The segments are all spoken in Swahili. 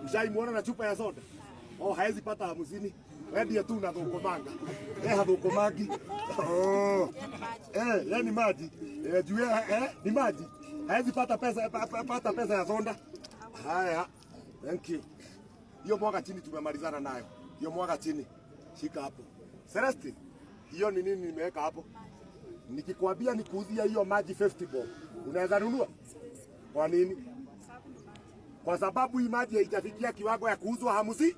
Ushaimuona na chupa ya soda? Oh, haezi pata 50. Wewe ndiye tu unadhokomanga. Hadhokomangi. Oh. Yani maji. Juu ni maji. Haezi pata pesa ya soda. Haya. Thank you. Hiyo mwaga chini tumemalizana nayo. Hiyo mwaga chini. Shika hapo. Celestine, hiyo ni nini nimeweka hapo? Nikikwambia nikuuzia hiyo maji 50 bob, unaweza nunua? Kwa nini? Kwa sababu hii maji haijafikia kiwango ya kuuzwa 50.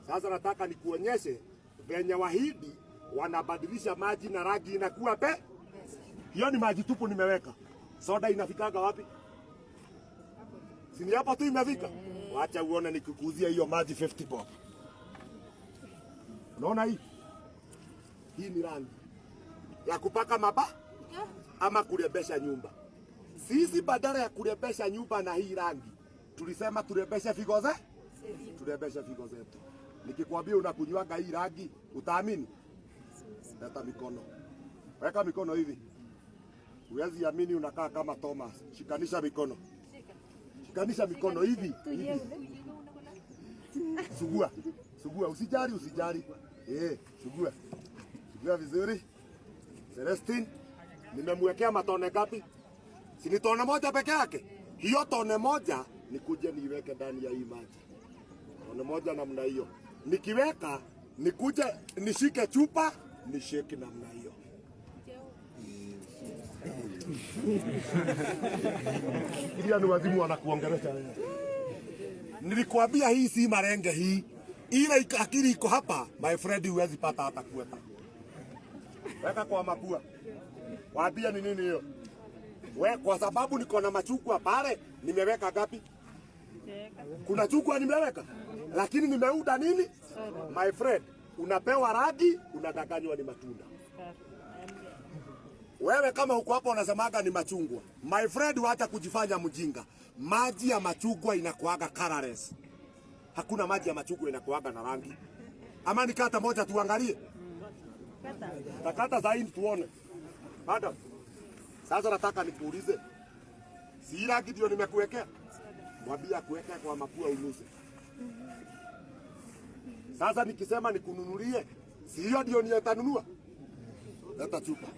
Sasa nataka nikuonyeshe venye Wahindi wanabadilisha maji na rangi inakuwa hiyo ni maji tupu nimeweka. Soda inafikaga wapi? Sini hapo tu imefika. Wacha uone nikikuuzia hiyo maji 50 bob. Unaona hii? Hii ni rangi ya kupaka ama kurembesha nyumba. Sisi badala ya kurembesha nyumba na hii rangi, tulisema turembeshe figo zetu. Turembeshe figo zetu. Nikikwambia unakunywaga hii rangi, utaamini? Leta mikono. Weka mikono hivi. Huwezi amini unakaa kama Thomas. Shikanisha mikono. Shikanisha mikono hivi. Sugua. Sugua, usijali. Sugua. Sugua vizuri. Celestine, nimemwekea matone ngapi? Si ni tone moja peke yake? Hiyo tone moja nikuje niweke ndani ya hii maji. Tone moja namna hiyo. Nikiweka, nikuje nishike chupa, nishike namna hiyo. Ili ni wazimu wanakuongelesha wewe. Nilikwambia hii si marenge hii. Ile akili iko hapa, my friend, huwezi pata hata kuweka. Weka kwa mapua. Waambia ni nini hiyo? Kwa sababu niko na machungwa pale, nimeweka ngapi? Kuna chungwa nimeweka. Lakini nimeuda nini? My friend, unapewa rangi, unadanganywa ni matunda. Wewe kama uko hapo unasemaga ni machungwa. My friend, wacha kujifanya mjinga. Maji ya machungwa inakuaga colorless. Hakuna maji ya machungwa inakuaga na rangi. Ama nikata moja tuangalie. Takata zaidi tuone. Madam. Sasa nataka nikuulize. Si rangi ndio nimekuwekea? Mwambie kuweka kwa mapua unuse. Sasa nikisema nikununulie, si hiyo ndio nitanunua? Leta chupa.